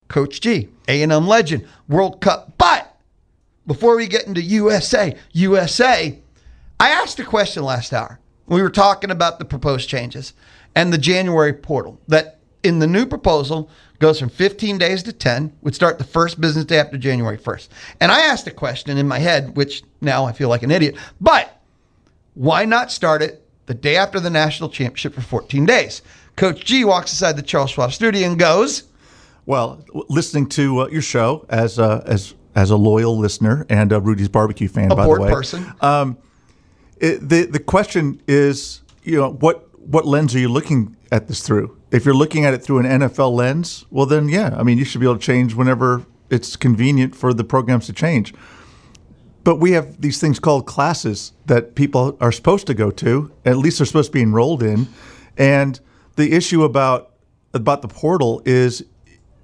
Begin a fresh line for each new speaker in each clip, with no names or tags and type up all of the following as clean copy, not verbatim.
Coach G, A&M legend, World Cup. But before we get into USA, I asked a question last hour. We were talking about the proposed changes and the January portal that in the new proposal goes from 15 days to 10, would start the first business day after January 1st. And I asked a question in my head, which now I feel like an idiot, but why not start it the day after the national championship for 14 days? Coach G walks aside the Charles Schwab studio and goes,
well, listening to your show as a loyal listener and a Rudy's Barbecue fan, by the way.
A bored person.
The question is, what lens are you looking at this through? If you're looking at it through an NFL lens, well then, yeah, I mean, you should be able to change whenever it's convenient for the programs to change. But we have these things called classes that people are supposed to go to, at least they're supposed to be enrolled in. And the issue about the portal is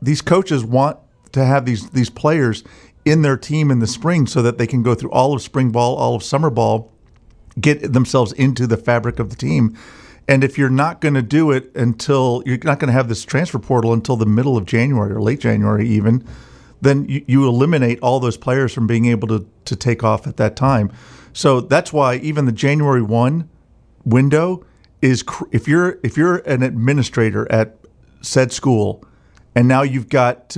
these coaches want to have these players in their team in the spring so that they can go through all of spring ball, all of summer ball, get themselves into the fabric of the team. And if you're not going to do it until you're not going to have this transfer portal until the middle of January or late January even, then you eliminate all those players from being able to take off at that time. So that's why even the January 1 window is, if you're an administrator at said school, and now you've got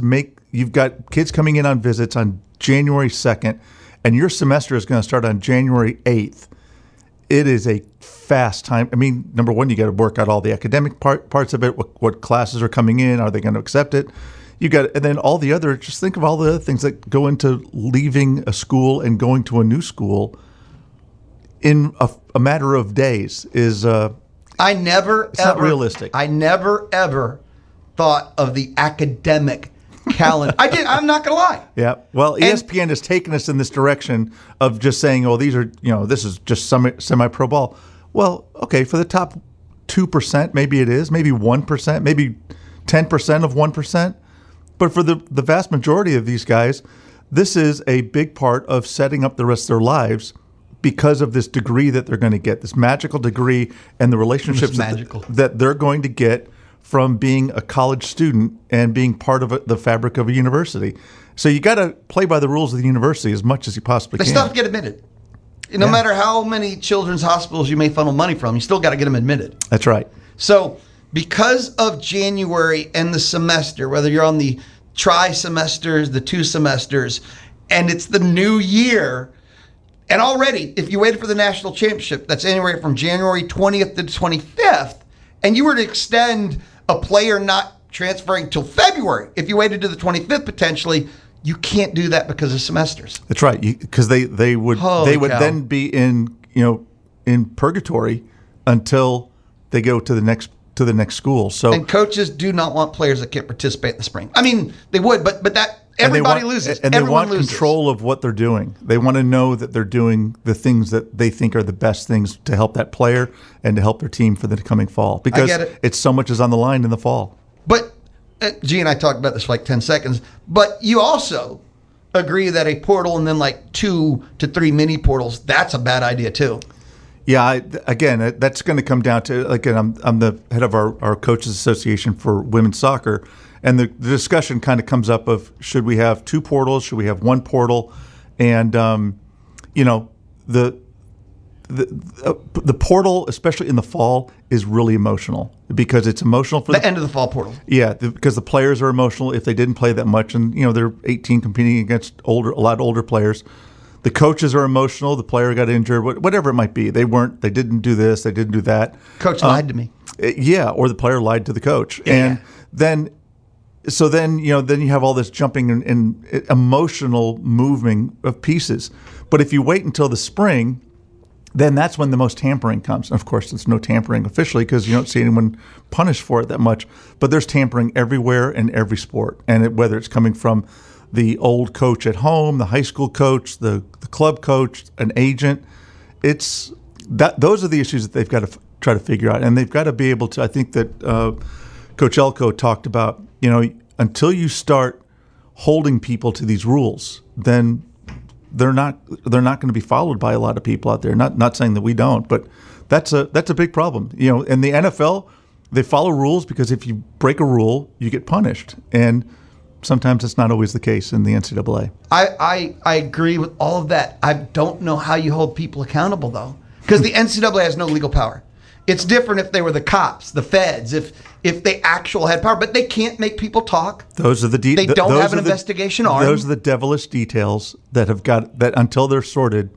kids coming in on visits on January 2nd, and your semester is going to start on January 8th. It is a fast time. I mean, number one, you got to work out all the academic parts of it. What classes are coming in? Are they going to accept it? And then all the other. Just think of all the other things that go into leaving a school and going to a new school in a matter of days. It's not realistic.
I never ever thought of the academic calendar. I'm not going to lie.
Yeah. Well, ESPN has taken us in this direction of just saying, "Oh, this is just semi-pro ball." Well, okay, for the top 2%, maybe it is, maybe 1%, maybe 10% of 1%. But for the vast majority of these guys, this is a big part of setting up the rest of their lives because of this degree that they're going to get, this magical degree and the relationships that they're going to get from being a college student and being part of the fabric of a university. So you got to play by the rules of the university as much as you possibly can.
They still have to get admitted. No matter how many children's hospitals you may funnel money from, you still got to get them admitted.
That's right.
So because of January and the semester, whether you're on the tri-semesters, the 2 semesters, and it's the new year, and already, if you waited for the national championship, that's anywhere from January 20th to 25th, and you were to extend a player not transferring till February, if you waited to the 25th potentially, you can't do that because of semesters.
That's right, because they would then be in purgatory until they go to the next school. So
and coaches do not want players that can't participate in the spring. I mean, they would, but that everybody loses.
And
everyone
they want control of what they're doing. They want to know that they're doing the things that they think are the best things to help that player and to help their team for the coming fall. Because it's so much is on the line in the fall.
But G and I talked about this for like 10 seconds. But you also agree that a portal and then like 2 to 3 mini portals, that's a bad idea too.
Yeah, again, that's going to come down to, again, I'm the head of our Coaches Association for women's soccer, and the discussion kind of comes up of should we have 2 portals, should we have 1 portal, and the portal, especially in the fall, is really emotional because it's emotional for
the end of the fall portal.
Yeah, because the players are emotional if they didn't play that much, and they're 18 competing against a lot older players. The coaches are emotional. The player got injured, whatever it might be. They didn't do this. They didn't do that.
Coach lied to me.
Yeah, or the player lied to the coach.
Yeah.
And then you have all this jumping and emotional moving of pieces. But if you wait until the spring, then that's when the most tampering comes. And of course, there's no tampering officially because you don't see anyone punished for it that much. But there's tampering everywhere in every sport. And whether it's coming from the old coach at home, the high school coach, the club coach, an agent, those are the issues that they've got to try to figure out. And they've got to be able to, I think that Coach Elko talked about, until you start holding people to these rules, then they're not going to be followed by a lot of people out there. Not saying that we don't, but that's a big problem. In the NFL, they follow rules because if you break a rule, you get punished. And sometimes it's not always the case in the NCAA.
I agree with all of that. I don't know how you hold people accountable, though, because the NCAA has no legal power. It's different if they were the cops, the feds, if they actually had power, but they can't make people talk.
Those are the
they don't have an investigation arm.
Those are the devilish details that have got that until they're sorted,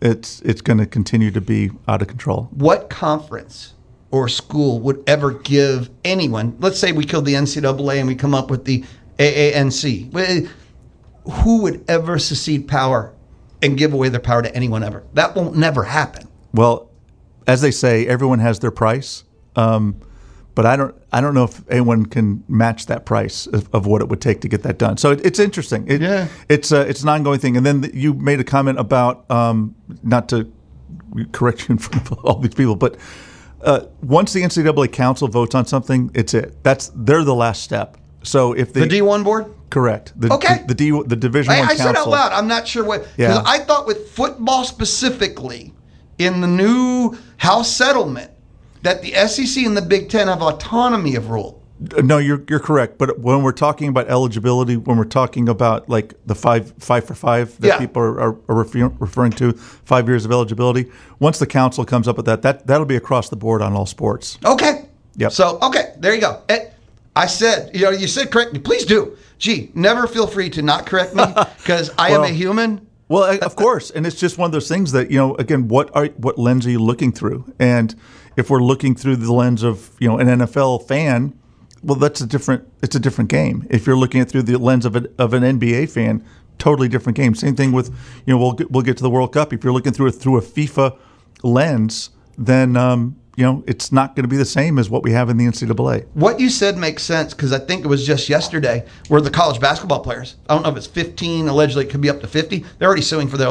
it's going to continue to be out of control.
What conference or school would ever give anyone? Let's say we killed the NCAA and we come up with the AANC. Who would ever secede power and give away their power to anyone ever? That won't never happen.
Well, as they say, everyone has their price, but I don't know if anyone can match that price of what it would take to get that done. So it's interesting. It's an ongoing thing. And then you made a comment about not to correct you in front of all these people, but once the NCAA council votes on something, it's it. They're the last step. So if the
D1 board?
Correct. The Division I council.
I said out loud, I'm not sure what, because I thought with football specifically, in the new House settlement, that the SEC and the Big Ten have autonomy of rule.
No, you're correct. But when we're talking about eligibility, when we're talking about like the five for five that people are referring to, 5 years of eligibility, once the council comes up with that'll be across the board on all sports.
Okay.
Yep.
So, okay, there you go. I said, you said correct me. Please do. Gee, never feel free to not correct me because I am a human.
Well, of course, and it's just one of those things that, again, what lens are you looking through? And if we're looking through the lens of, an NFL fan, well, it's a different game. If you're looking at through the lens of an NBA fan, totally different game. Same thing with, we'll get to the World Cup. If you're looking through a FIFA lens, then it's not going to be the same as what we have in the NCAA.
What you said makes sense because I think it was just yesterday where the college basketball players, I don't know if it's 15, allegedly it could be up to 50, they're already suing for their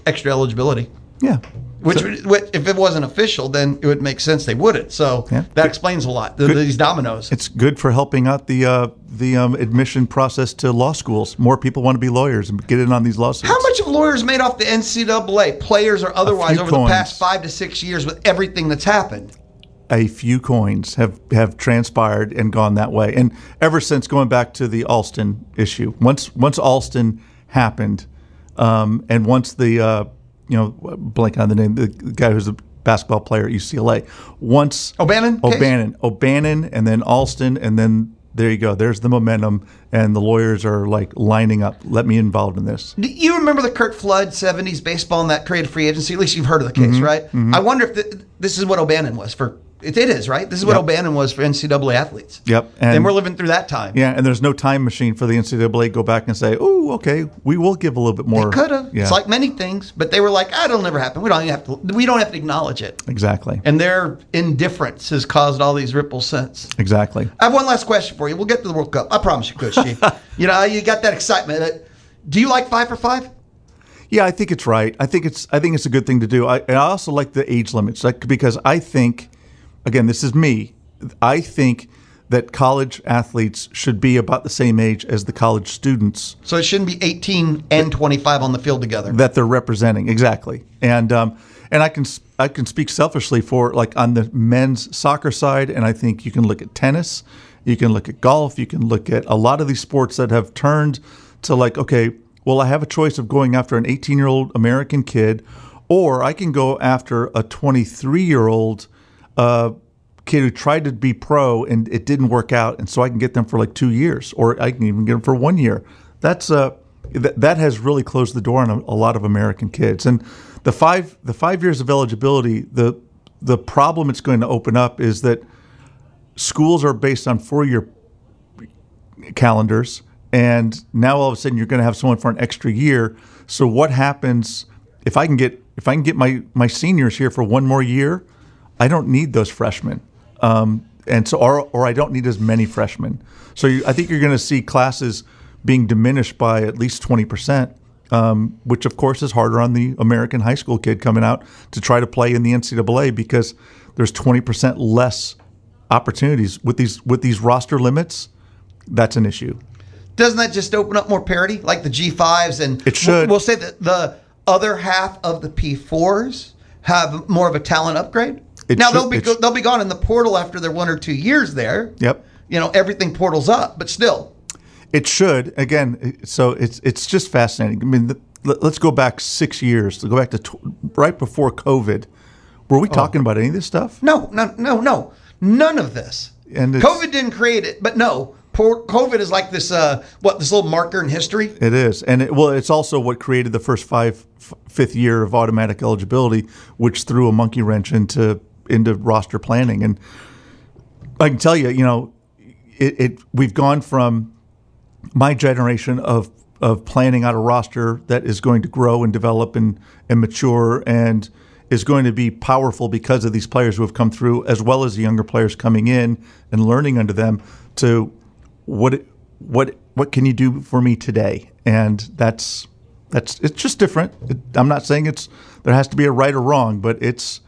extra eligibility.
Yeah.
Which, if it wasn't official, then it would make sense they wouldn't. So that explains a lot, these dominoes.
It's good for helping out the admission process to law schools. More people want to be lawyers and get in on these lawsuits.
How much have lawyers made off the NCAA, players or otherwise, over the past 5 to 6 years with everything that's happened?
A few coins have transpired and gone that way. And ever since going back to the Alston issue, once Alston happened, and once the blank on the name, the guy who's a basketball player at UCLA. Once O'Bannon, and then Alston, and then there you go. There's the momentum, and the lawyers are like lining up. Let me involved in this. Do
you remember the Kurt Flood 70s baseball and that creative free agency? At least you've heard of the case, right? Mm-hmm. I wonder if this is what O'Bannon was for. It is, right? This is what O'Bannon was for NCAA athletes.
Yep.
And we're living through that time.
Yeah, and there's no time machine for the NCAA to go back and say, oh, okay, we will give a little bit more.
They could have. Yeah. It's like many things, but they were like, it'll never happen. We don't have to acknowledge it.
Exactly.
And their indifference has caused all these ripples since.
Exactly.
I have one last question for you. We'll get to the World Cup. I promise you, Coach G. You got that excitement. Do you like 5 for 5?
Yeah, I think it's right. I think it's a good thing to do. I also like the age limits, because I think, again, this is me, I think that college athletes should be about the same age as the college students.
So it shouldn't be 18 and 25 on the field together.
That they're representing, exactly. And I can speak selfishly for, like, on the men's soccer side, and I think you can look at tennis, you can look at golf, you can look at a lot of these sports that have turned to, like, okay, well, I have a choice of going after an 18-year-old American kid, or I can go after a 23-year-old kid who tried to be pro and it didn't work out, and so I can get them for like 2 years, or I can even get them for 1 year. That has really closed the door on a lot of American kids. And the 5 years of eligibility, the problem it's going to open up is that schools are based on 4-year calendars, and now all of a sudden you're going to have someone for an extra year. So what happens if I can get my seniors here for 1 more year? I don't need those freshmen, and so or I don't need as many freshmen. So I think you're going to see classes being diminished by at least 20%, which of course is harder on the American high school kid coming out to try to play in the NCAA because there's 20% less opportunities with these roster limits. That's an issue.
Doesn't that just open up more parity, like the G5s? And
it should.
We'll say that the other half of the P4s have more of a talent upgrade. They'll be gone in the portal after their 1 or 2 years there.
Yep.
Everything portals up, but still.
It should. Again, so it's just fascinating. I mean, let's go back 6 years. To go back to right before COVID. Were we talking about any of this stuff?
No. None of this.
And
COVID didn't create it, but no. COVID is like this, this little marker in history?
It is. And it's also what created the first fifth year of automatic eligibility, which threw a monkey wrench into roster planning. And I can tell you, we've gone from my generation of planning out a roster that is going to grow and develop and mature and is going to be powerful because of these players who have come through, as well as the younger players coming in and learning under them, to what can you do for me today? And it's just different. I'm not saying there has to be a right or wrong, but it's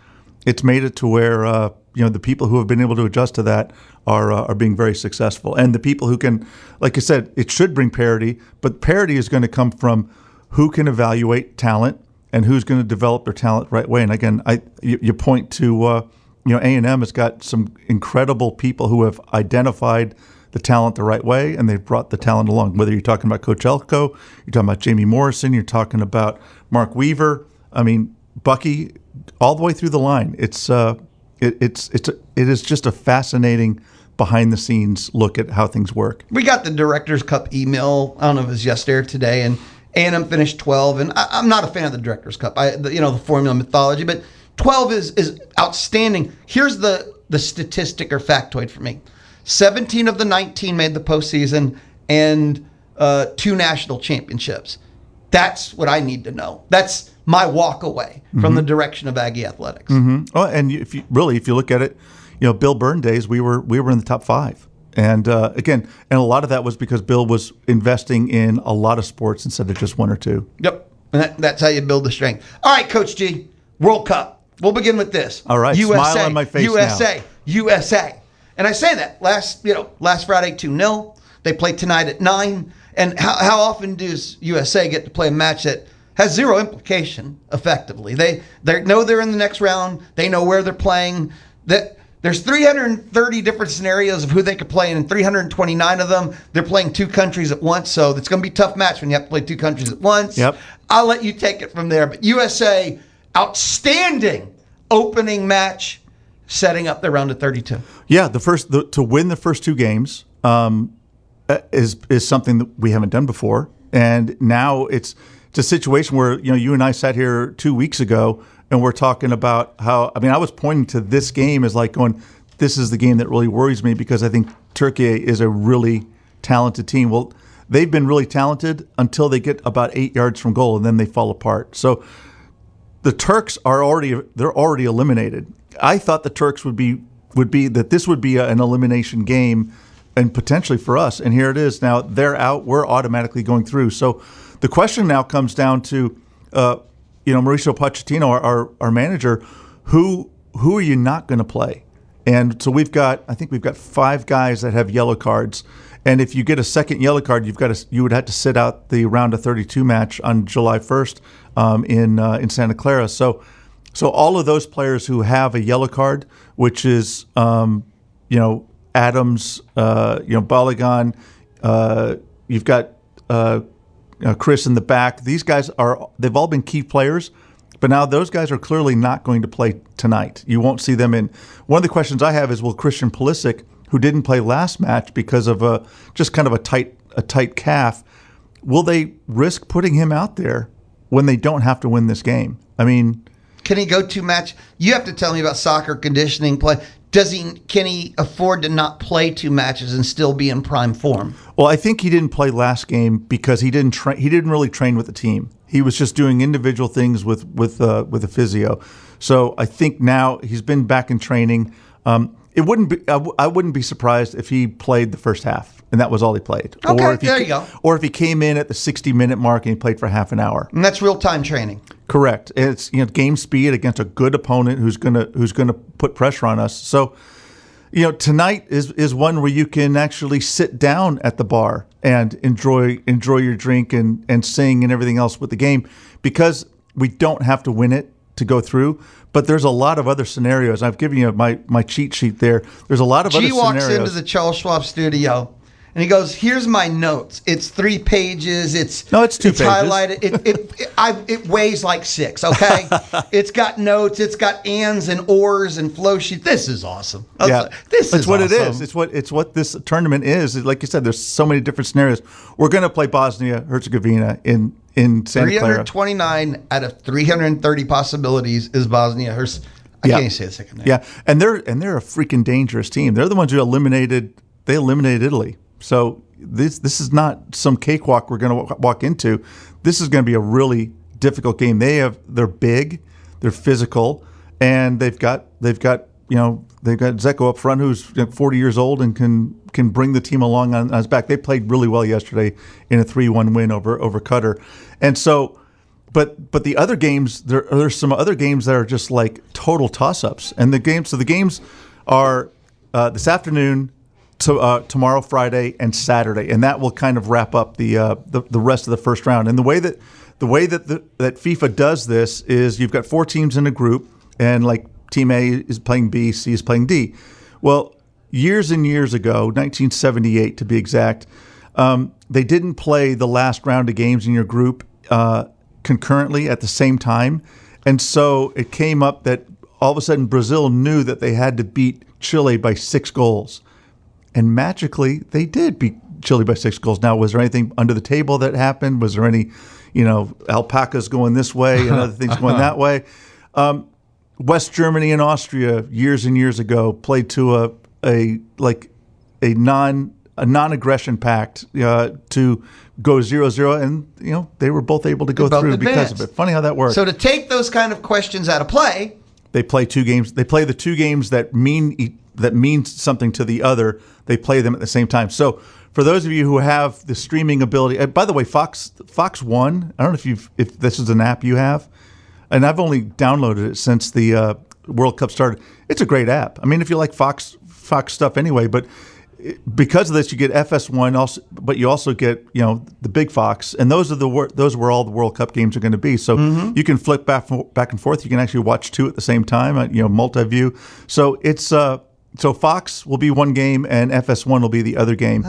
made it to where the people who have been able to adjust to that are being very successful. And the people who can, like I said, it should bring parity, but parity is going to come from who can evaluate talent and who's going to develop their talent the right way. And again, you point to A&M has got some incredible people who have identified the talent the right way, and they've brought the talent along. Whether you're talking about Coach Elko, you're talking about Jamie Morrison, you're talking about Mark Weaver. I mean, Bucky, all the way through the line. It is just a fascinating behind the scenes look at how things work.
We got the Directors Cup email. I don't know if it was yesterday or today, and A&M finished 12. And I'm not a fan of the Directors Cup. The formula mythology, but 12 is outstanding. Here's the statistic or factoid for me. 17 of the 19 made the postseason, and 2 national championships. That's what I need to know. That's my walk away from the direction of Aggie athletics.
Mm-hmm. Oh, and if you look at it, Bill Byrne days, we were in the top 5, and again, a lot of that was because Bill was investing in a lot of sports instead of just 1 or 2.
Yep, and that's how you build the strength. All right, Coach G, World Cup. We'll begin with this.
All right,
USA,
smile on my face now.
USA. And I say that last Friday 2-0. They play tonight at 9. And how often does USA get to play a match that has zero implication effectively? They know they're in the next round. They know where they're playing. There's 330 different scenarios of who they could play, and in 329 of them, they're playing 2 countries at once. So it's going to be a tough match when you have to play 2 countries at once.
Yep.
I'll let you take it from there. But USA, outstanding opening match, setting up their round of 32.
Yeah, to win the first 2 games is something that we haven't done before, and now it's a situation where you and I sat here 2 weeks ago and we're talking about how I was pointing to this game as like going, this is the game that really worries me because I think Turkey is a really talented team. Well, they've been really talented until they get about 8 yards from goal and then they fall apart. So the Turks are already eliminated. I thought the Turks would be that this would be an elimination game, and potentially for us. And here it is. Now they're out. We're automatically going through. So the question now comes down to, Mauricio Pochettino, our manager, who are you not going to play? And so I think we've got 5 guys that have yellow cards. And if you get a second yellow card, you would have to sit out the round of 32 match on July 1st in Santa Clara. So all of those players who have a yellow card, which is Adams, Balogun, you've got Chris in the back. These guys they've all been key players, but now those guys are clearly not going to play tonight. You won't see them in. One of the questions I have is, will Christian Pulisic, who didn't play last match because of just kind of a tight calf, will they risk putting him out there when they don't have to win this game?
Can he go 2 match? You have to tell me about soccer conditioning play. Can he afford to not play 2 matches and still be in prime form?
Well, I think he didn't play last game because he didn't really train with the team. He was just doing individual things with a physio. So I think now he's been back in training. I wouldn't be surprised if he played the first half and that was all he played.
Okay, there you go.
Or if he came in at the 60-minute mark and he played for half an hour.
And that's real-time training.
Correct. It's game speed against a good opponent who's gonna put pressure on us. So, tonight is one where you can actually sit down at the bar and enjoy your drink and sing and everything else with the game, because we don't have to win it to go through. But there's a lot of other scenarios. I've given you my cheat sheet there. There's a lot of other scenarios.
She walks into the Charles Schwab studio And he goes, here's my notes. It's 3 pages. It's
2 pages.
Highlighted. It weighs like 6, okay? It's got notes. It's got ands and ors and flow sheet. This is awesome. This is
what
awesome.
it is. It's what this tournament is. Like you said, there's so many different scenarios. We're going to play Bosnia-Herzegovina in Santa Clara.
329 out of 330 possibilities is Bosnia-Herzegovina. I can't even say the second name.
Yeah, and they're a freaking dangerous team. They're the ones who eliminated Italy. So this is not some cakewalk we're going to walk into. This is going to be a really difficult game. They're big, they're physical, and they've got Zeko up front who's 40 years old and can bring the team along on his back. They played really well yesterday in a 3-1 win over Qatar. And so but the other games, there's some other games that are just like total toss-ups. And the games are this afternoon, tomorrow, Friday, and Saturday, and that will kind of wrap up the rest of the first round. And the way that FIFA does this is you've got 4 teams in a group, and like Team A is playing B, C is playing D. Well, years and years ago, 1978 to be exact, they didn't play the last round of games in your group concurrently at the same time, and so it came up that all of a sudden Brazil knew that they had to beat Chile by 6 goals. And magically, they did beat Chile by 6 goals. Now, was there anything under the table that happened? Was there any, alpacas going this way and other things going that way? West Germany and Austria years and years ago played to a non-aggression pact to go 0-0, and they were both able to go through because of it. Funny how that works.
So to take those kind of questions out of play,
they play 2 games. They play the 2 games that means something to the other. They play them at the same time. So for those of you who have the streaming ability, by the way, Fox One, I don't know if this is an app you have, and I've only downloaded it since the World Cup started. It's a great app. I mean, if you like Fox stuff anyway, but because of this, you get FS1 also, but you also get the big Fox, and those are where all the World Cup games are going to be. So you can flip back and forth. You can actually watch 2 at the same time. Multi-view. So it's so Fox will be one game, and FS1 will be the other game.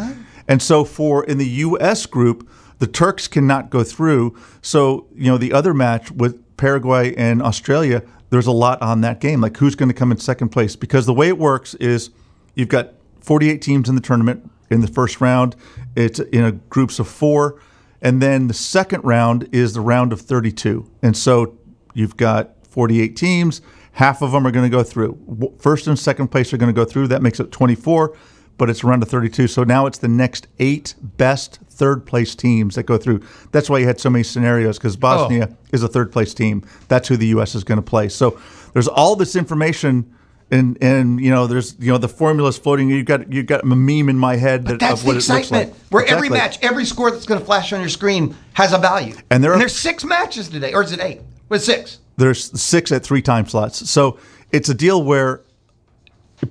And so in the U.S. group, the Turks cannot go through. So the other match with Paraguay and Australia, there's a lot on that game, like who's going to come in second place, because the way it works is you've got 48 teams in the tournament in the first round. It's in groups of 4. And then the second round is the round of 32. And so you've got 48 teams. Half of them are going to go through. First and second place are going to go through. That makes it 24, but it's a round of 32. So now it's the next 8 best third-place teams that go through. That's why you had so many scenarios, because Bosnia is a third-place team. That's who the U.S. is going to play. So there's all this information. And there's the formulas floating. You've got a meme in my head
of what it looks like. Where every match, every score that's going to flash on your screen has a value. And there's 6 matches today, or is it 8? What's 6?
There's 6 at 3 time slots. So it's a deal where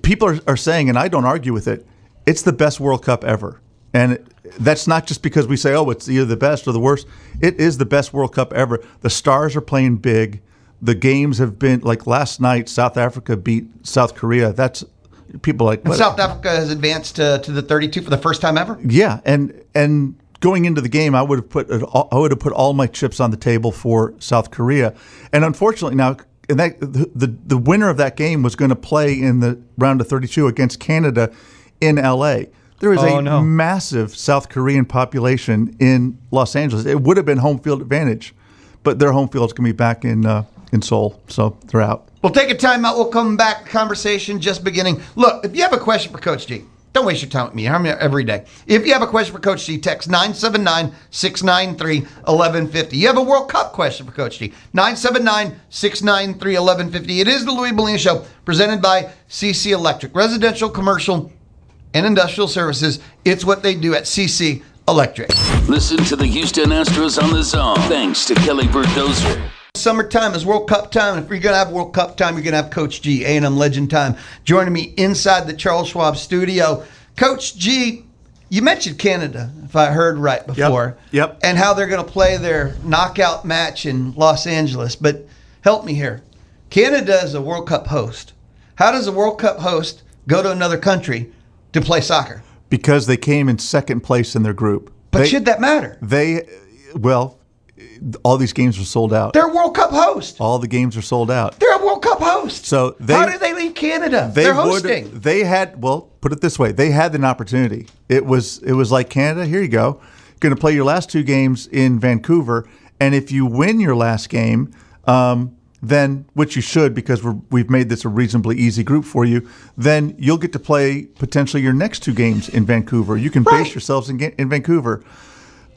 people are saying, and I don't argue with it, it's the best World Cup ever. And that's not just because we say, it's either the best or the worst. It is the best World Cup ever. The stars are playing big. The games have been, like last night, South Africa beat South Korea. That's people like.
And South Africa has advanced to the 32 for the first time ever.
Yeah, and going into the game, I would have put all my chips on the table for South Korea. And unfortunately, now the winner of that game was going to play in the round of 32 against Canada in L.A. There is massive South Korean population in Los Angeles. It would have been home field advantage, but their home field's going to be back in Seoul, so they're out.
We'll take a timeout. We'll come back. Conversation just beginning. Look, if you have a question for Coach G, don't waste your time with me. I'm here every day. If you have a question for Coach G, text 979-693-1150. You have a World Cup question for Coach G, 979-693-1150. It is the Louie Bellina Show, presented by CC Electric. Residential, commercial, and industrial services. It's what they do at CC Electric.
Listen to the Houston Astros on the Zone, thanks to Kelly Berdozer.
Summertime is World Cup time. If you're going to have World Cup time, you're going to have Coach G, A&M Legend time, joining me inside the Charles Schwab studio. Coach G, you mentioned Canada, if I heard right before.
Yep.
And how they're going to play their knockout match in Los Angeles. But help me here. Canada is a World Cup host. How does a World Cup host go to another country to play soccer?
because they came in second place in their group.
But should that matter?
All these games are sold out.
They're a World Cup host.
All the games are sold out.
They're a World Cup host.
So
how did they leave Canada? They're hosting.
Put it this way. They had an opportunity. It was like, Canada, here you go. Going to play your last 2 games in Vancouver. And if you win your last game, then, which you should because we've made this a reasonably easy group for you, then you'll get to play potentially your next 2 games in Vancouver. You can base yourselves in Vancouver.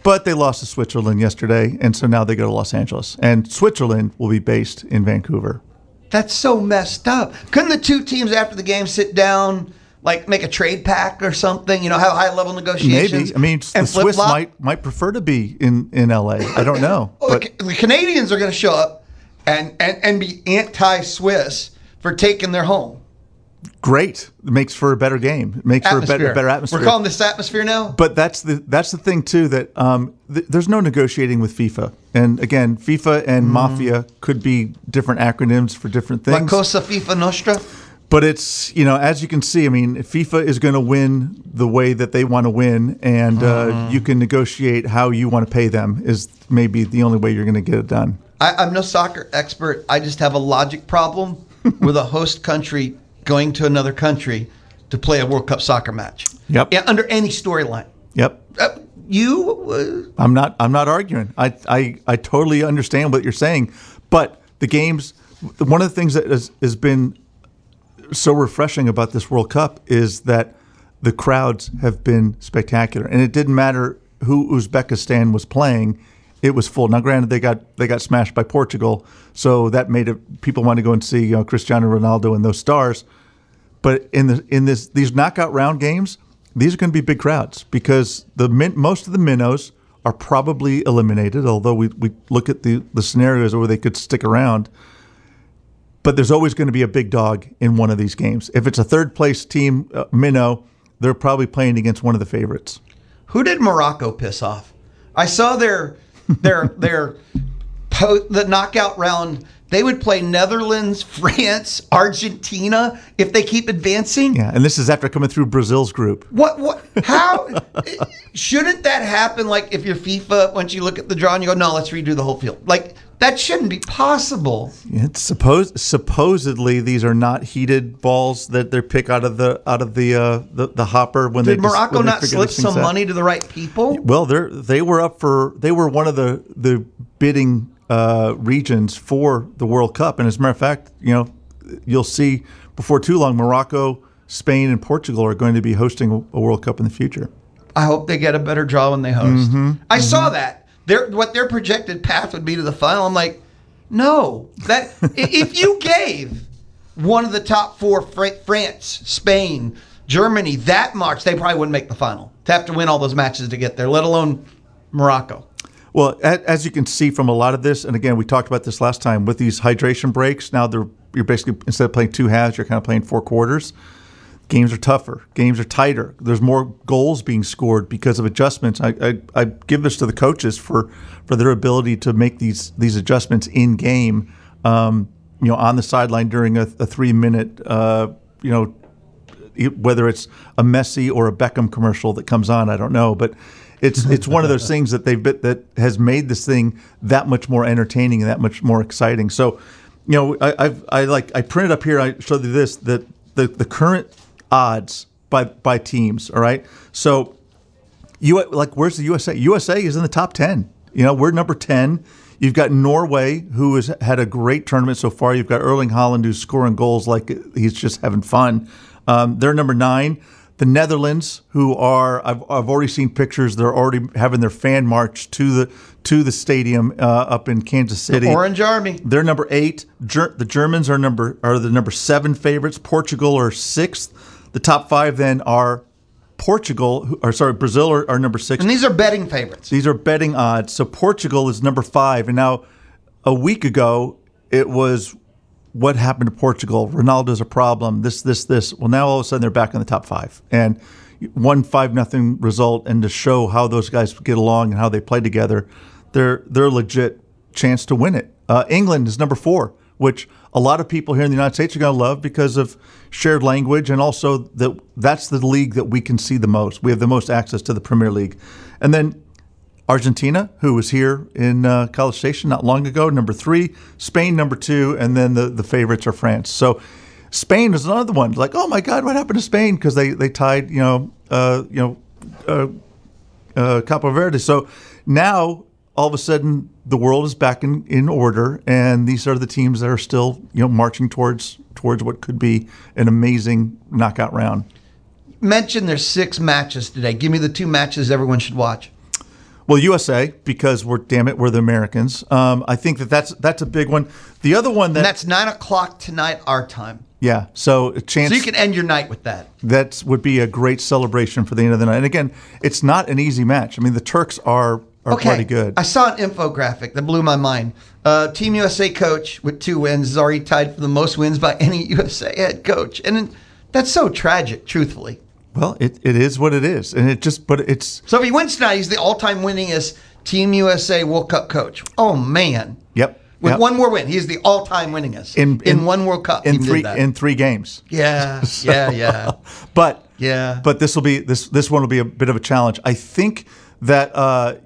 But they lost to Switzerland yesterday, and so now they go to Los Angeles. And Switzerland will be based in Vancouver.
That's so messed up. Couldn't the 2 teams after the game sit down, like make a trade pact or something, have high-level negotiations?
Maybe. I mean, the Swiss might prefer to be in L.A. I don't know.
Well, the Canadians are going to show up and be anti-Swiss for taking their home.
Great. It makes for a better game. It makes for a better atmosphere.
We're calling this atmosphere now?
But that's the thing, too, that there's no negotiating with FIFA. And, again, FIFA and Mafia could be different acronyms for different things.
La Cosa FIFA Nostra?
But it's, as you can see, I mean, FIFA is going to win the way that they want to win, and you can negotiate how you want to pay them is maybe the only way you're going to get it done. I'm
no soccer expert. I just have a logic problem with a host country going to another country to play a World Cup soccer match.
Yep.
Yeah, under any storyline.
Yep.
I'm
not arguing. I totally understand what you're saying, but the games. One of the things that has been so refreshing about this World Cup is that the crowds have been spectacular, and it didn't matter who Uzbekistan was playing. It was full. Now, granted, they got smashed by Portugal, so that made it. People want to go and see Cristiano Ronaldo and those stars. But in these knockout round games, these are going to be big crowds because most of the minnows are probably eliminated. Although we look at the scenarios where they could stick around, but there's always going to be a big dog in one of these games. If it's a third place team minnow, they're probably playing against one of the favorites.
Who did Morocco piss off? I saw the knockout round. They would play Netherlands, France, Argentina if they keep advancing.
Yeah, and this is after coming through Brazil's group.
How shouldn't that happen? Like if you're FIFA, once you look at the draw and you go, no, let's redo the whole field. Like that shouldn't be possible.
It's supposedly these are not heated balls that they're picked out of the hopper when
Did Morocco not slip some money to the right people?
Well, they were one of the bidding regions for the World Cup, and as a matter of fact, you'll see before too long Morocco, Spain, and Portugal are going to be hosting a World Cup in the future.
I hope they get a better draw when they host. I saw that. What their projected path would be to the final. I'm like, no. That if you gave one of the top 4, France, Spain, Germany, that much, they probably wouldn't make the final. To have to win all those matches to get there, let alone Morocco.
Well, as you can see from a lot of this, and again, we talked about this last time, with these hydration breaks, now you're basically, instead of playing 2 halves, you're kind of playing 4 quarters. Games are tougher. Games are tighter. There's more goals being scored because of adjustments. I give this to the coaches for their ability to make these adjustments in game, on the sideline during a 3-minute, whether it's a Messi or a Beckham commercial that comes on, I don't know, but it's one of those things that has made this thing that much more entertaining and that much more exciting. So, I printed up here. I showed you this that the current odds by teams. All right, so where's the USA? USA is in the top 10. We're number 10. You've got Norway, who has had a great tournament so far. You've got Erling Haaland, who's scoring goals like he's just having fun. They're number 9. The Netherlands, who are I've already seen pictures. They're already having their fan march to the stadium up in Kansas City.
The Orange Army.
They're number 8. The Germans are the number 7 favorites. Portugal are 6th. The top 5 then are Brazil are number 6.
And these are betting favorites.
These are betting odds. So Portugal is number 5. And now a week ago, it was what happened to Portugal? Ronaldo's a problem. This. Well, now all of a sudden they're back in the top 5. And 5-0 result. And to show how those guys get along and how they play together, they're a legit chance to win it. England is number 4 which a lot of people here in the United States are going to love because of shared language, and also that's the league that we can see the most. We have the most access to the Premier League. And then Argentina, who was here in College Station not long ago, number 3. Spain, number 2. And then the favorites are France. So Spain is another one. Like, oh my God, what happened to Spain? Because they tied, Capo Verde. So now all of a sudden the world is back in order, and these are the teams that are still marching towards what could be an amazing knockout round.
Mention there's 6 matches today. Give me the 2 matches everyone should watch.
Well, USA, because we're the Americans. I think that's a big one. The other one
and that's 9:00 tonight our time.
Yeah, so a chance.
So you can end your night with that.
That would be a great celebration for the end of the night. And again, it's not an easy match. I mean, the Turks are pretty good.
I saw an infographic that blew my mind. Team USA coach with 2 wins is already tied for the most wins by any USA head coach, and that's so tragic, truthfully.
Well, it is what it is, and it's.
So if he wins tonight, he's the all-time winningest Team USA World Cup coach. Oh man!
Yep.
With one more win, he's the all-time winningest in one World Cup.
In 3 games.
Yeah,
so,
yeah.
But this one will be a bit of a challenge. I think that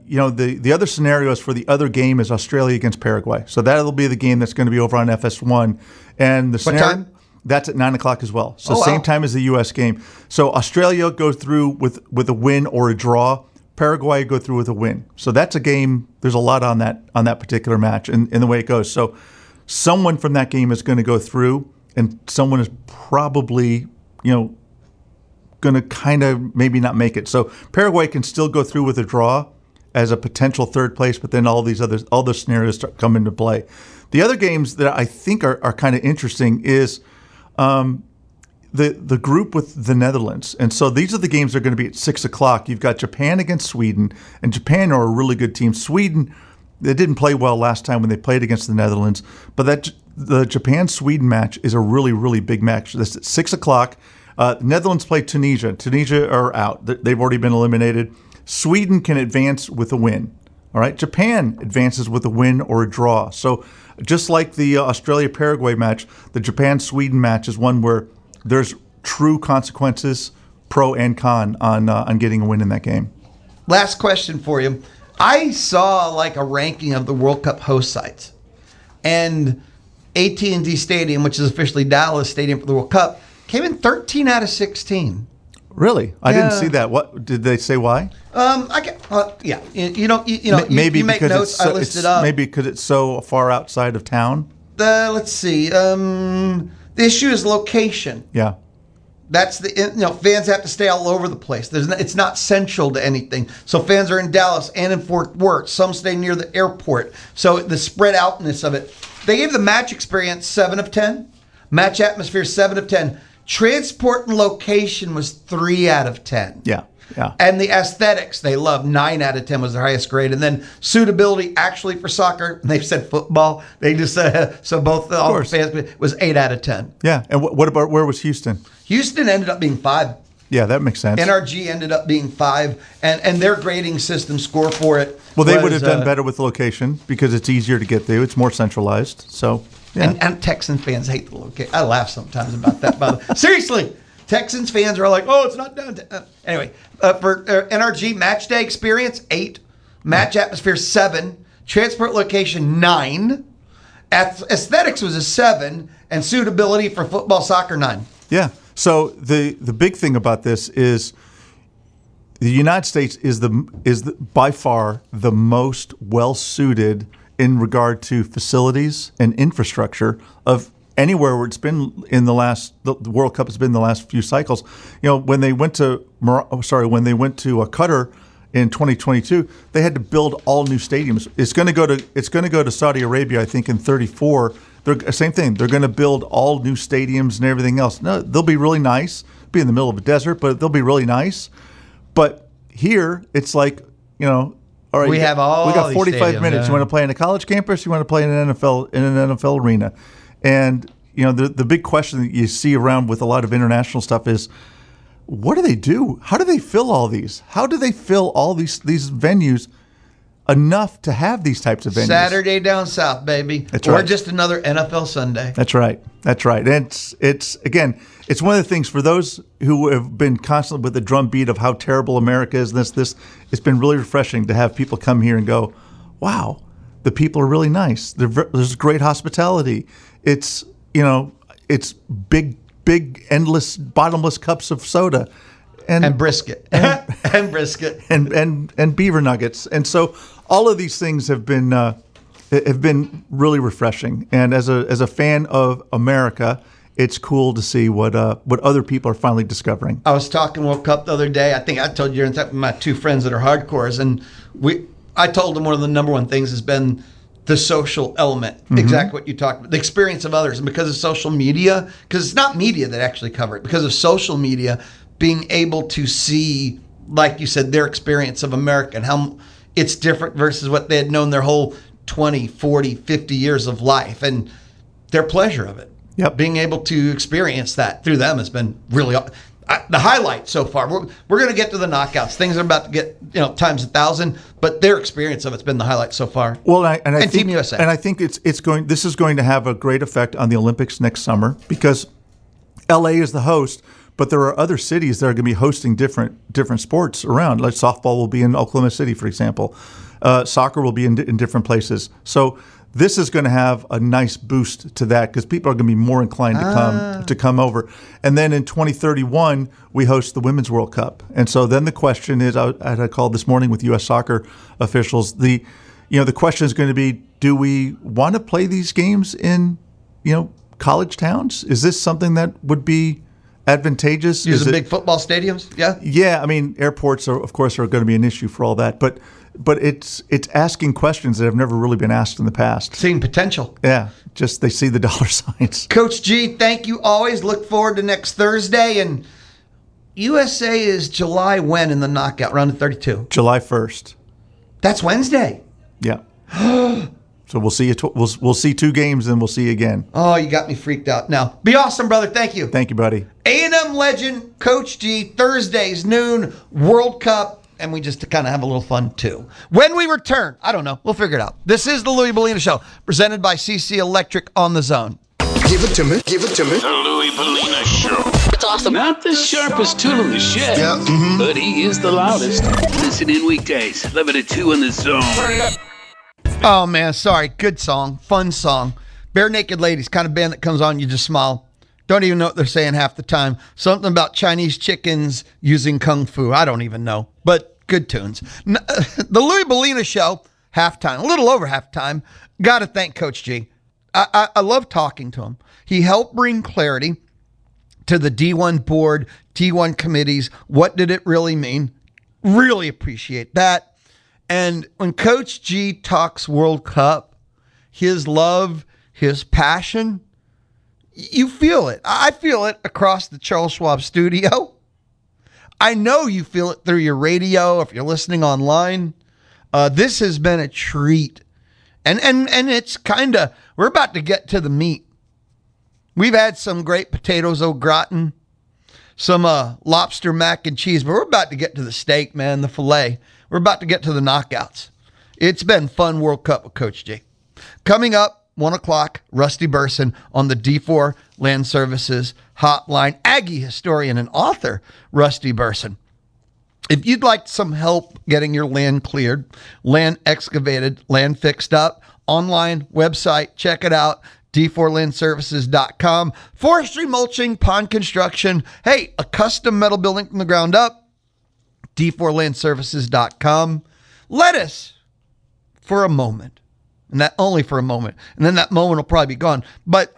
the other scenarios for the other game is Australia against Paraguay. So that'll be the game that's going to be over on FS1, and the scenario.
What time?
That's at 9:00 as well. So same time as the U.S. game. So Australia goes through with a win or a draw. Paraguay go through with a win. So that's a game. There's a lot on that particular match and the way it goes. So someone from that game is going to go through, and someone is probably going to kind of maybe not make it. So Paraguay can still go through with a draw as a potential 3rd place, but then all the scenarios come into play. The other games that I think are kind of interesting is the group with the Netherlands. And so these are the games that are going to be at 6:00. You've got Japan against Sweden, and Japan are a really good team. Sweden, they didn't play well last time when they played against the Netherlands, but the Japan-Sweden match is a really, really big match. That's at 6:00. The Netherlands play Tunisia. Tunisia are out. They've already been eliminated. Sweden can advance with a win. All right, Japan advances with a win or a draw. So just like the Australia-Paraguay match, the Japan-Sweden match is one where there's true consequences, pro and con, on getting a win in that game.
Last question for you. I saw like a ranking of the World Cup host sites, and AT&T Stadium, which is officially Dallas Stadium for the World Cup, came in 13 out of 16.
Really? I didn't see that. What did they say? Why?
Yeah. You make notes. I listed up.
Maybe because it's so far outside of town.
Let's see. The issue is location.
Yeah.
That's fans have to stay all over the place. It's not central to anything. So fans are in Dallas and in Fort Worth. Some stay near the airport. So the spread outness of it. They gave the match experience 7 of 10. Match atmosphere 7 of 10. Transport and location was 3 out of 10.
Yeah.
And the aesthetics they love, 9 out of 10 was their highest grade. And then suitability actually for soccer, they've said football. They just so both all the fans was 8 out of 10.
Yeah. And what about where was Houston?
Houston ended up being 5.
Yeah, that makes sense.
NRG ended up being 5, and their grading system score for it.
Well, they would have done better with the location because it's easier to get there. It's more centralized. So. Yeah.
And Texan fans hate the location. I laugh sometimes about that. Seriously, Texans fans are like, oh, it's not downtown. Anyway, for NRG match day experience, 8. Match atmosphere, 7. Transport location, 9. Aesthetics was a 7. And suitability for football, soccer, 9.
Yeah. So the big thing about this is the United States is by far the most well-suited in regard to facilities and infrastructure of anywhere where it's been in the World Cup has been the last few cycles. When they went to Qatar in 2022, they had to build all new stadiums. It's going to go to Saudi Arabia, I think, in 34. Same thing. They're going to build all new stadiums and everything else. No, they'll be really nice. Be in the middle of a desert, but they'll be really nice. But here, it's like, all right, we got 45 minutes. You want to play in a college campus? You want to play in an NFL arena? And the big question that you see around with a lot of international stuff is, what do they do? How do they fill all these? How do they fill all these venues enough to have these types of venues.
Saturday down south, baby.
That's
or
right.
just another NFL Sunday.
That's right. And it's again, it's one of the things for those who have been constantly with the drumbeat of how terrible America is. This it's been really refreshing to have people come here and go, wow, the people are really nice. There's great hospitality. It's it's big, endless, bottomless cups of soda.
And brisket. And brisket.
And beaver nuggets. And so all of these things have been really refreshing. And as a fan of America, it's cool to see what other people are finally discovering.
I was talking World Cup the other day. I think I told you in fact with my two friends that are hardcores, and I told them one of the number one things has been the social element, exactly what you talked about, the experience of others. And because of social media, because it's not media that actually cover it, because of social media, being able to see, like you said, their experience of America and how it's different versus what they had known their whole 20, 40, 50 years of life and their pleasure of it.
Yep.
Being able to experience that through them has been really the highlight so far. We're going to get to the knockouts. Things are about to get times 1,000, but their experience of it's been the highlight so far.
Well, I think
Team USA.
And I think this is going to have a great effect on the Olympics next summer because LA is the host. But there are other cities that are going to be hosting different sports around. Like softball will be in Oklahoma City, for example. Soccer will be in different places. So this is going to have a nice boost to that because people are going to be more inclined to come over. And then in 2031, we host the Women's World Cup. And so then the question is, I had a call this morning with U.S. soccer officials. The question is going to be, do we want to play these games in college towns? Is this something that would be advantageous?
Using big football stadiums? Yeah.
Yeah. I mean, airports are going to be an issue for all that, but it's asking questions that have never really been asked in the past.
Seeing potential.
Yeah. Just they see the dollar signs.
Coach G, thank you always. Look forward to next Thursday. And USA is July when in the knockout round of 32?
July 1st.
That's Wednesday.
Yeah. So we'll see you. We'll see 2 games, and we'll see you again.
Oh, you got me freaked out. Now, be awesome, brother. Thank you.
Thank you, buddy.
A&M legend, Coach G, Thursdays, noon, World Cup, and we just kind of have a little fun, too. When we return, I don't know. We'll figure it out. This is the Louie Bellina Show, presented by CC Electric on the Zone.
Give it to me. Give it to me.
The Louie Bellina Show. It's awesome. Not the sharpest tool in the shed, but he is the loudest. Listen in weekdays, 11 to 2 on the Zone.
Oh, man, sorry. Good song. Fun song. Bare Naked Ladies, kind of band that comes on, you just smile. Don't even know what they're saying half the time. Something about Chinese chickens using kung fu. I don't even know, but good tunes. The Louie Bellina Show, halftime, a little over halftime. Got to thank Coach G. I love talking to him. He helped bring clarity to the D1 board, D1 committees. What did it really mean? Really appreciate that. And when Coach G talks World Cup, his love, his passion, you feel it. I feel it across the Charles Schwab studio. I know you feel it through your radio if you're listening online. This has been a treat. And it's kind of, we're about to get to the meat. We've had some great potatoes au gratin, some lobster mac and cheese, but we're about to get to the steak, man, the filet. We're about to get to the knockouts. It's been fun World Cup with Coach G. Coming up, 1 o'clock, Rusty Burson on the D4 Land Services Hotline. Aggie historian and author, Rusty Burson. If you'd like some help getting your land cleared, land excavated, land fixed up, online website, check it out, d4landservices.com. Forestry, mulching, pond construction. Hey, a custom metal building from the ground up, d4landservices.com. Let us, for a moment, and that only for a moment, and then that moment will probably be gone. But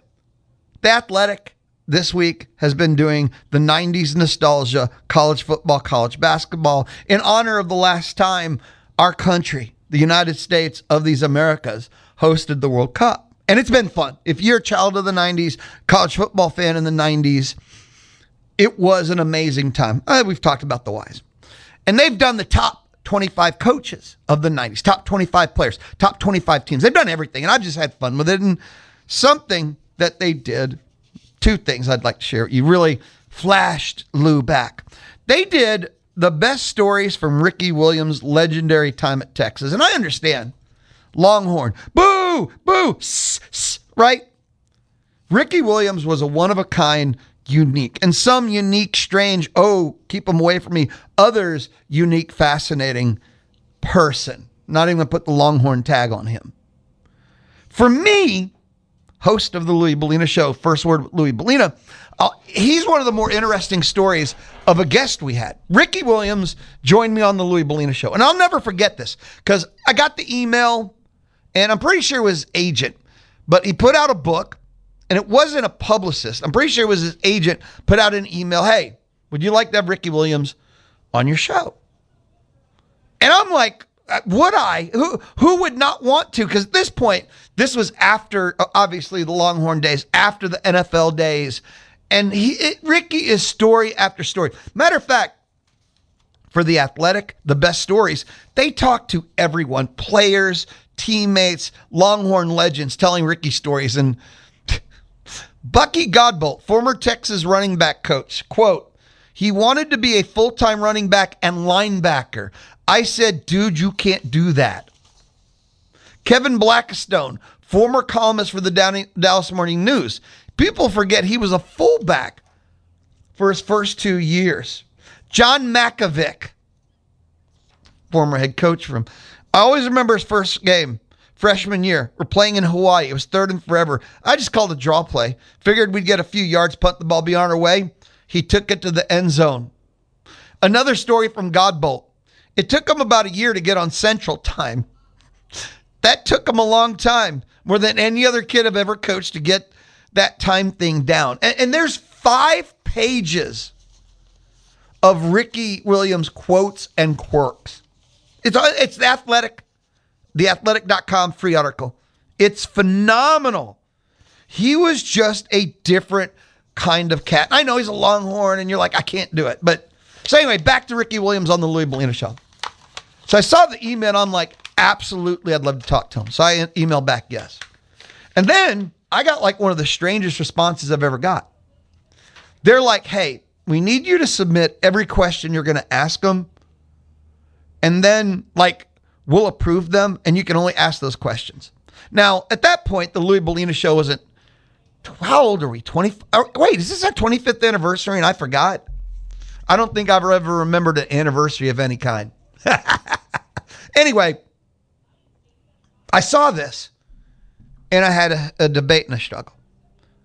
The Athletic this week has been doing the 90s nostalgia, college football, college basketball, in honor of the last time our country, the United States of these Americas, hosted the World Cup. And it's been fun. If you're a child of the 90s, college football fan in the 90s, it was an amazing time. We've talked about the whys. And they've done the top 25 coaches of the 90s, top 25 players, top 25 teams. They've done everything, and I've just had fun with it. And something that they did, 2 things I'd like to share. You really flashed Lou back. They did the best stories from Ricky Williams' legendary time at Texas. And I understand. Longhorn. Boo! Boo! Right? Ricky Williams was a one-of-a-kind, unique. And some unique, strange, keep him away from me. Others, unique, fascinating person. Not even going to put the Longhorn tag on him. For me, host of the Louie Bellina Show, First Word with Louie Bellina, he's one of the more interesting stories of a guest we had. Ricky Williams joined me on the Louie Bellina Show. And I'll never forget this because I got the email, and I'm pretty sure it was his agent, but he put out a book, and it wasn't a publicist. I'm pretty sure it was his agent put out an email, hey, would you like to have Ricky Williams on your show? And I'm like, would I? Who would not want to? Because at this point, this was after, obviously, the Longhorn days, after the NFL days. And Ricky is story after story. Matter of fact, for The Athletic, the best stories, they talk to everyone, players, teammates, Longhorn legends, telling Ricky stories. And Bucky Godbolt, former Texas running back coach, quote, he wanted to be a full-time running back and linebacker. I said, dude, you can't do that. Kevin Blackstone, former columnist for the Dallas Morning News. People forget he was a fullback for his first 2 years. John Makovic, former head coach from, I always remember his first game, freshman year. We're playing in Hawaii. It was third and forever. I just called a draw play. Figured we'd get a few yards, punt the ball beyond our way. He took it to the end zone. Another story from Godbolt. It took him about a year to get on Central Time. That took him a long time, more than any other kid I've ever coached to get that time thing down. And there's 5 pages of Ricky Williams quotes and quirks. It's The Athletic, theathletic.com free article. It's phenomenal. He was just a different kind of cat. I know he's a Longhorn and you're like, I can't do it. But so anyway, back to Ricky Williams on the Louie Bellina Show. So I saw the email and I'm like, absolutely, I'd love to talk to him. So I emailed back, yes. And then I got like one of the strangest responses I've ever got. They're like, hey, we need you to submit every question you're going to ask them. And then like, we'll approve them and you can only ask those questions. Now, at that point, the Louie Bellina Show wasn't, how old are we? 20? Wait, is this our 25th anniversary and I forgot? I don't think I've ever remembered an anniversary of any kind. Anyway, I saw this and I had a debate and a struggle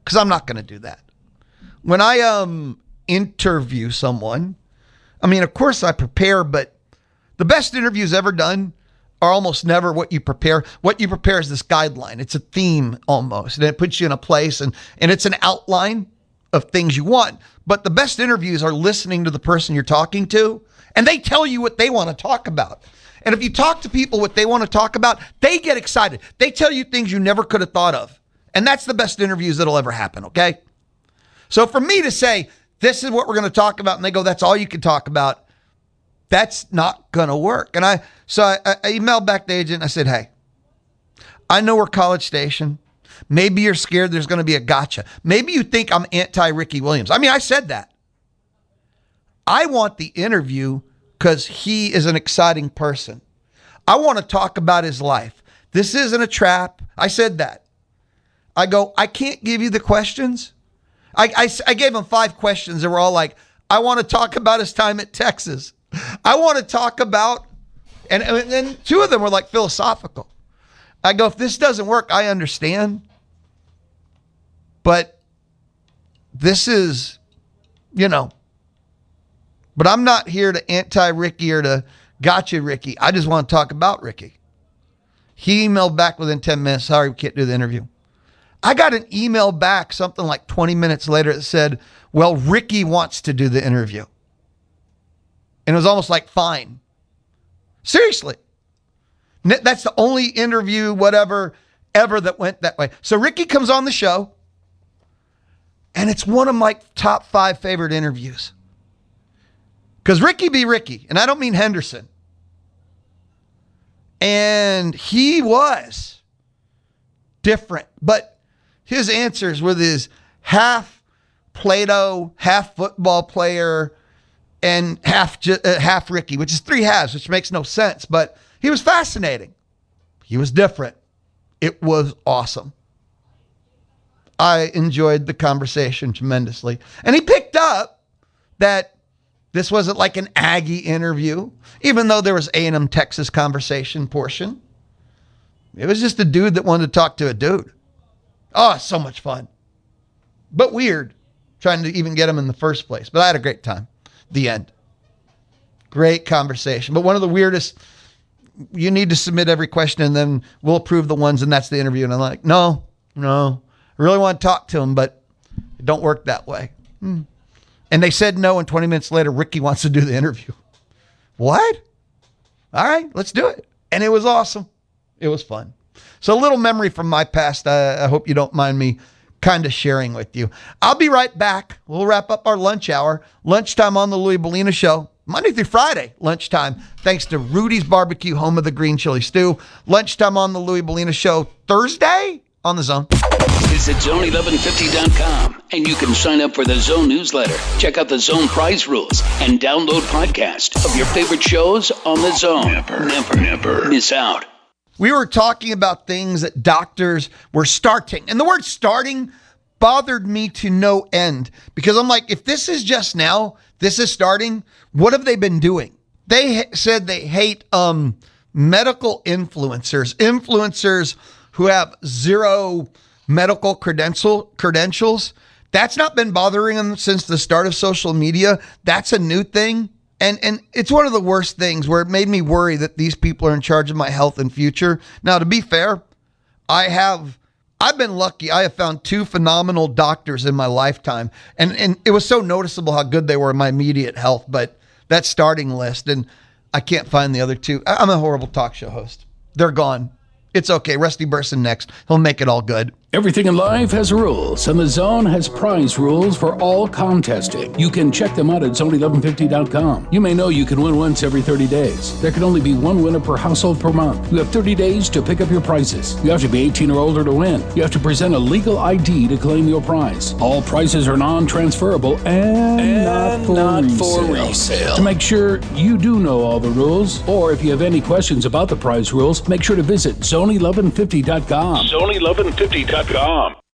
because I'm not going to do that. When I interview someone, I mean, of course I prepare, but the best interviews ever done are almost never what you prepare. What you prepare is this guideline. It's a theme almost, and it puts you in a place, and it's an outline of things you want. But the best interviews are listening to the person you're talking to, and they tell you what they want to talk about. And if you talk to people what they want to talk about, they get excited. They tell you things you never could have thought of. And that's the best interviews that'll ever happen, okay? So for me to say, this is what we're going to talk about, and they go, that's all you can talk about, that's not going to work. And I emailed back the agent. I said, hey, I know we're College Station. Maybe you're scared there's going to be a gotcha. Maybe you think I'm anti-Ricky Williams. I mean, I said that. I want the interview because he is an exciting person. I want to talk about his life. This isn't a trap. I said that. I go, I can't give you the questions. I gave him 5 questions that were all like, I want to talk about his time at Texas. I want to talk about, and then 2 of them were like philosophical. I go, if this doesn't work, I understand. But this is, but I'm not here to anti-Ricky or to gotcha Ricky. I just want to talk about Ricky. He emailed back within 10 minutes. Sorry, we can't do the interview. I got an email back something like 20 minutes later that said, well, Ricky wants to do the interview. And it was almost like, fine. Seriously. That's the only interview, whatever, ever that went that way. So Ricky comes on the show, and it's one of my top 5 favorite interviews. Because Ricky be Ricky, and I don't mean Henderson. And he was different, but his answers with his half Plato, half football player, and half Ricky, which is 3 halves, which makes no sense. But he was fascinating. He was different. It was awesome. I enjoyed the conversation tremendously. And he picked up that this wasn't like an Aggie interview, even though there was A&M Texas conversation portion. It was just a dude that wanted to talk to a dude. Oh, so much fun. But weird trying to even get him in the first place. But I had a great time. The end. Great conversation. But one of the weirdest, you need to submit every question and then we'll approve the ones and that's the interview. And I'm like, no. I really want to talk to him, but it don't work that way. And they said no, and 20 minutes later, Ricky wants to do the interview. What? All right, let's do it. And it was awesome. It was fun. So a little memory from my past. I hope you don't mind me kind of sharing with you. I'll be right back. We'll wrap up our lunch hour. Lunchtime on the Louie Bellina Show. Monday through Friday, lunchtime, thanks to Rudy's Barbecue, home of the green chili stew. Lunchtime on the Louie Bellina Show Thursday on the Zone.
Visit zone1150.com and you can sign up for the Zone newsletter. Check out the Zone prize rules and download podcasts of your favorite shows on the Zone. Never miss out.
We were talking about things that doctors were starting. And the word starting bothered me to no end because I'm like, if this is just now, this is starting, what have they been doing? They said they hate medical influencers who have zero medical credentials. That's not been bothering them since the start of social media. That's a new thing. And it's one of the worst things where it made me worry that these people are in charge of my health and future. Now, to be fair, I've been lucky. I have found 2 phenomenal doctors in my lifetime. And it was so noticeable how good they were in my immediate health. But that starting list, and I can't find the other 2. I'm a horrible talk show host. They're gone. It's okay. Rusty Burson next. He'll make it all good.
Everything in life has rules, and the Zone has prize rules for all contesting. You can check them out at zone1150.com. You may know you can win once every 30 days. There can only be 1 winner per household per month. You have 30 days to pick up your prizes. You have to be 18 or older to win. You have to present a legal ID to claim your prize. All prizes are non-transferable and not for resale. To make sure you do know all the rules, or if you have any questions about the prize rules, make sure to visit zone1150.com.
Zone1150.com.